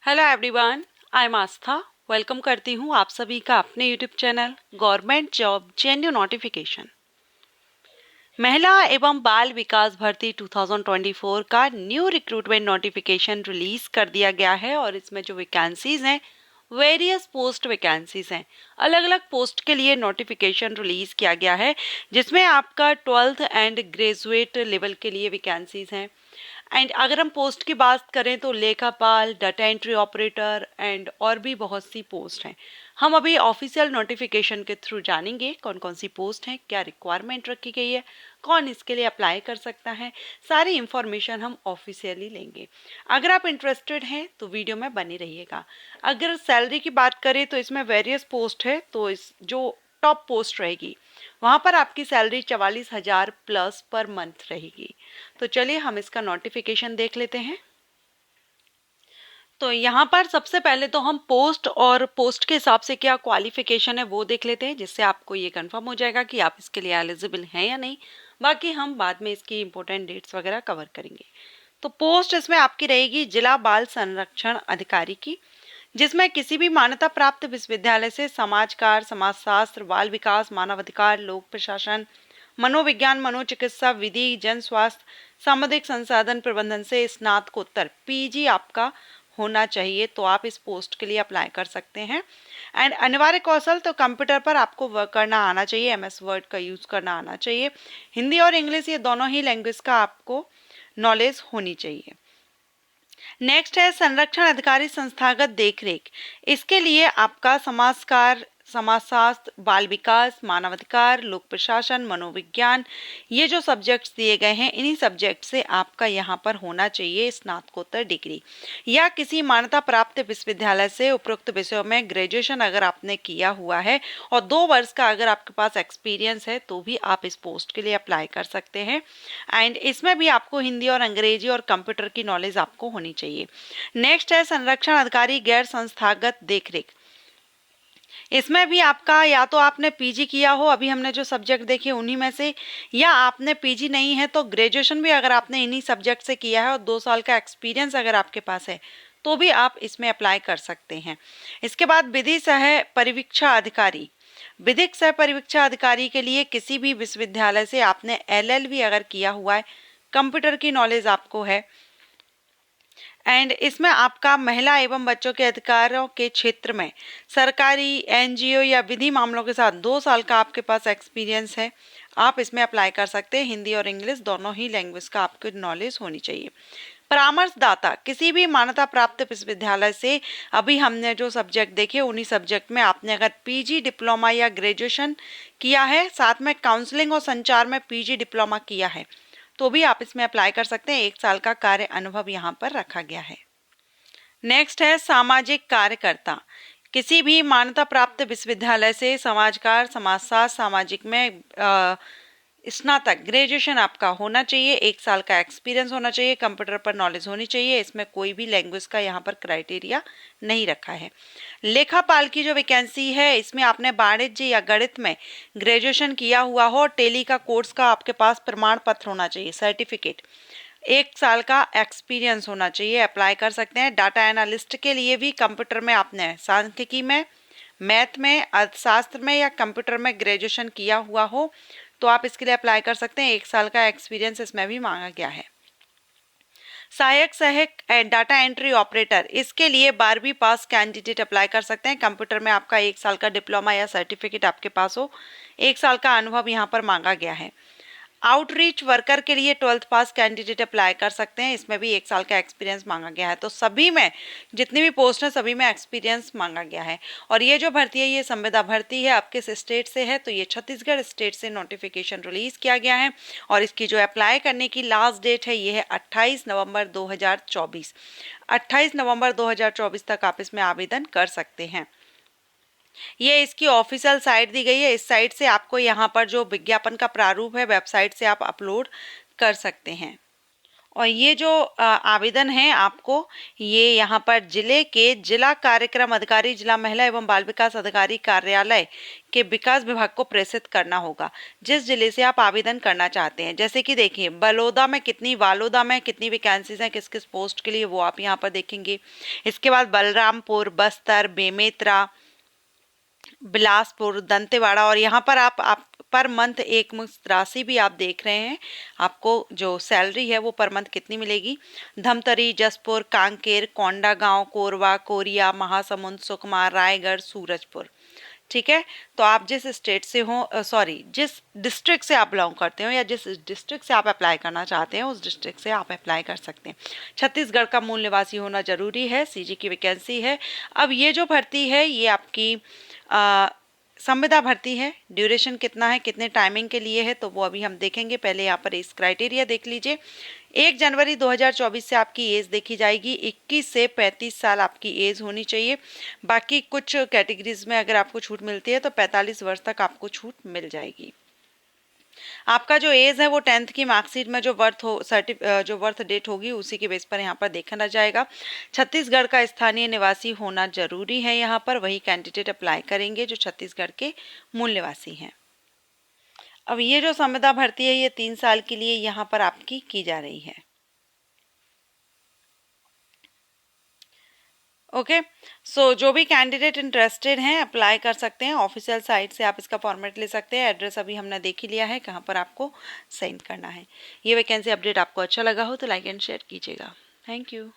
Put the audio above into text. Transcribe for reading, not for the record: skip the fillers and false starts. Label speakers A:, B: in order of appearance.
A: Hello everyone, I am Aastha. Welcome करती हूँ आप सभी का अपने YouTube channel government job जेन्यू notification. महिला एवं बाल विकास भर्ती 2024 का न्यू रिक्रूटमेंट नोटिफिकेशन रिलीज कर दिया गया है और इसमें जो वैकेंसीज हैं वेरियस पोस्ट वैकेंसीज हैं। अलग अलग पोस्ट के लिए नोटिफिकेशन रिलीज किया गया है जिसमें आपका 12th एंड ग्रेजुएट लेवल के लिए वैकेंसीज हैं। एंड अगर हम पोस्ट की बात करें तो लेखापाल, डाटा एंट्री ऑपरेटर एंड और भी बहुत सी पोस्ट हैं। हम अभी ऑफिशियल नोटिफिकेशन के थ्रू जानेंगे कौन कौन सी पोस्ट हैं, क्या रिक्वायरमेंट रखी गई है, कौन इसके लिए अप्लाई कर सकता है। सारी इंफॉर्मेशन हम ऑफिशियली लेंगे। अगर आप इंटरेस्टेड हैं तो वीडियो में बने रहिएगा। अगर सैलरी की बात करें तो इसमें वेरियस पोस्ट है, तो इस जो टॉप पोस्ट रहेगी वहाँ पर आपकी सैलरी 44,000 प्लस पर मंथ रहेगी। तो चलिए हम इसका नोटिफिकेशन देख लेते हैं। तो यहाँ पर सबसे पहले तो हम पोस्ट और पोस्ट के हिसाब से क्या क्वालिफिकेशन है वो देख लेते हैं, जिससे आपको ये कंफर्म हो जाएगा कि आप इसके लिए एलिजिबल हैं या नहीं। बाकी हम बाद में इसकी इंपॉर्टेंट डेट्स वगैरह कवर करेंगे। तो पोस्ट इसमें आपकी रहेगी जिला बाल संरक्षण अधिकारी की, जिसमें किसी भी मान्यता प्राप्त विश्वविद्यालय से समाजकार, समाजशास्त्र, बाल विकास, मानवाधिकार, लोक प्रशासन, मनोविज्ञान, मनोचिकित्सा, विधि, जन स्वास्थ्य, सामुदायिक संसाधन प्रबंधन से स्नातकोत्तर पीजी आपका होना चाहिए, तो आप इस पोस्ट के लिए अप्लाई कर सकते हैं। एंड अनिवार्य कौशल तो कंप्यूटर पर आपको वर्क करना आना चाहिए, एमएस वर्ड का यूज करना आना चाहिए। हिंदी और इंग्लिश ये दोनों ही लैंग्वेज का आपको नॉलेज होनी चाहिए। नेक्स्ट है संरक्षण अधिकारी संस्थागत देखरेख। इसके लिए आपका समाजकार, समाजशास्त्र, बाल विकास, मानवाधिकार, लोक प्रशासन, मनोविज्ञान, ये जो सब्जेक्ट्स दिए गए हैं इन्हीं सब्जेक्ट से आपका यहाँ पर होना चाहिए स्नातकोत्तर डिग्री, या किसी मान्यता प्राप्त विश्वविद्यालय से उपरोक्त विषयों में ग्रेजुएशन अगर आपने किया हुआ है और 2 वर्ष का अगर आपके पास एक्सपीरियंस है तो भी आप इस पोस्ट के लिए अप्लाई कर सकते हैं। एंड इसमें भी आपको हिंदी और अंग्रेजी और कंप्यूटर की नॉलेज आपको होनी चाहिए। नेक्स्ट है संरक्षण अधिकारी गैर संस्थागत देखरेख। इसमें भी आपका या तो आपने पीजी किया हो, अभी हमने जो सब्जेक्ट देखे उन्हीं में से, या आपने पीजी नहीं है तो ग्रेजुएशन भी अगर आपने इन्हीं सब्जेक्ट से किया है और 2 साल का एक्सपीरियंस अगर आपके पास है तो भी आप इसमें अप्लाई कर सकते हैं। इसके बाद विधि सह परिवीक्षा अधिकारी। विधिक सह परिवीक्षा अधिकारी के लिए किसी भी विश्वविद्यालय से आपने एलएलबी अगर किया हुआ है, कंप्यूटर की नॉलेज आपको है, एंड इसमें आपका महिला एवं बच्चों के अधिकारों के क्षेत्र में सरकारी, एनजीओ या विधि मामलों के साथ 2 साल का आपके पास एक्सपीरियंस है, आप इसमें अप्लाई कर सकते हैं। हिंदी और इंग्लिश दोनों ही लैंग्वेज का आपको नॉलेज होनी चाहिए। परामर्शदाता, किसी भी मान्यता प्राप्त विश्वविद्यालय से अभी हमने जो सब्जेक्ट देखे उन्हीं सब्जेक्ट में आपने अगर पीजी डिप्लोमा या ग्रेजुएशन किया है, साथ में काउंसलिंग और संचार में पीजी डिप्लोमा किया है, तो भी आप इसमें अप्लाई कर सकते हैं। 1 साल का कार्य अनुभव यहाँ पर रखा गया है। नेक्स्ट है सामाजिक कार्यकर्ता। किसी भी मान्यता प्राप्त विश्वविद्यालय से समाजकार, समाजशास्त्र, सामाजिक में स्नातक ग्रेजुएशन आपका होना चाहिए, 1 साल का एक्सपीरियंस होना चाहिए, कंप्यूटर पर नॉलेज होनी चाहिए। इसमें कोई भी लैंग्वेज का यहाँ पर क्राइटेरिया नहीं रखा है। लेखापाल की जो वैकेंसी है इसमें आपने वाणिज्य या गणित में ग्रेजुएशन किया हुआ हो, टेली का कोर्स का आपके पास प्रमाण पत्र होना चाहिए, सर्टिफिकेट, 1 साल का एक्सपीरियंस होना चाहिए, अप्लाई कर सकते हैं। डाटा एनालिस्ट के लिए भी कंप्यूटर में आपने सांख्यिकी में, मैथ में, अर्थशास्त्र में या कंप्यूटर में ग्रेजुएशन किया हुआ हो तो आप इसके लिए अप्लाई कर सकते हैं। 1 साल का एक्सपीरियंस इसमें भी मांगा गया है। सहायक सहायक डाटा एंट्री ऑपरेटर, इसके लिए 12वीं पास कैंडिडेट अप्लाई कर सकते हैं। कंप्यूटर में आपका 1 साल का डिप्लोमा या सर्टिफिकेट आपके पास हो, 1 साल का अनुभव यहाँ पर मांगा गया है। आउटरीच वर्कर के लिए 12th पास कैंडिडेट अप्लाई कर सकते हैं, इसमें भी 1 साल का एक्सपीरियंस मांगा गया है। तो सभी में जितनी भी पोस्ट है सभी में एक्सपीरियंस मांगा गया है। और ये जो भर्ती है ये संविदा भर्ती है, आप किस स्टेट से है तो ये छत्तीसगढ़ स्टेट से नोटिफिकेशन रिलीज किया गया है। और इसकी जो अप्लाई करने की लास्ट डेट है ये है 28 नवंबर 2024। 28 नवंबर 2024 तक आप इसमें आवेदन कर सकते हैं। ये इसकी ऑफिशियल साइट दी गई है, इस साइट से आपको यहाँ पर जो विज्ञापन का प्रारूप है वेबसाइट से आप अपलोड कर सकते हैं। और ये जो आवेदन है आपको ये यहाँ पर जिले के जिला कार्यक्रम अधिकारी, जिला महिला एवं बाल विकास अधिकारी कार्यालय के विकास विभाग को प्रेषित करना होगा, जिस जिले से आप आवेदन करना चाहते हैं। जैसे कि देखिए बलौदा में कितनी, वालोदा में कितनी वैकेंसीज हैं, किस किस पोस्ट के लिए, वो आप यहाँ पर देखेंगे। इसके बाद बलरामपुर, बस्तर, बेमेतरा, बिलासपुर, दंतेवाड़ा, और यहाँ पर आप पर मंथ एक मुश्त राशि भी आप देख रहे हैं, आपको जो सैलरी है वो पर मंथ कितनी मिलेगी। धमतरी, जसपुर, कांकेर, कोंडागांव, कोरबा, कोरिया, महासमुंद, सुकमा, रायगढ़, सूरजपुर। ठीक है, तो आप जिस स्टेट से हो, सॉरी जिस डिस्ट्रिक्ट से आप बिलोंग करते हो या जिस डिस्ट्रिक्ट से आप अप्लाई करना चाहते हैं उस डिस्ट्रिक्ट से आप अप्लाई कर सकते हैं। छत्तीसगढ़ का मूल निवासी होना जरूरी है, सीजी की वैकेंसी है। अब ये जो भर्ती है ये आपकी संविदा भर्ती है। ड्यूरेशन कितना है, कितने टाइमिंग के लिए है, तो वो अभी हम देखेंगे। पहले यहाँ पर इस क्राइटेरिया देख लीजिए। 1 जनवरी 2024 से आपकी एज देखी जाएगी। 21 से 35 साल आपकी एज होनी चाहिए। बाकी कुछ कैटेगरीज में अगर आपको छूट मिलती है तो 45 वर्ष तक आपको छूट मिल जाएगी। आपका जो एज है वो 10th की मार्कशीट में जो बर्थ डेट होगी उसी के बेस पर यहाँ पर देखा जाएगा। छत्तीसगढ़ का स्थानीय निवासी होना जरूरी है। यहाँ पर वही कैंडिडेट अप्लाई करेंगे जो छत्तीसगढ़ के मूल निवासी हैं। अब ये जो संविदा भर्ती है ये 3 साल के लिए यहाँ पर आपकी की जा रही है। ओके, सो जो भी कैंडिडेट इंटरेस्टेड हैं अप्लाई कर सकते हैं। ऑफिशियल साइट से आप इसका फॉर्मेट ले सकते हैं। एड्रेस अभी हमने देख ही लिया है कहाँ पर आपको सेंड करना है। ये वैकेंसी अपडेट आपको अच्छा लगा हो तो लाइक एंड शेयर कीजिएगा। Thank you.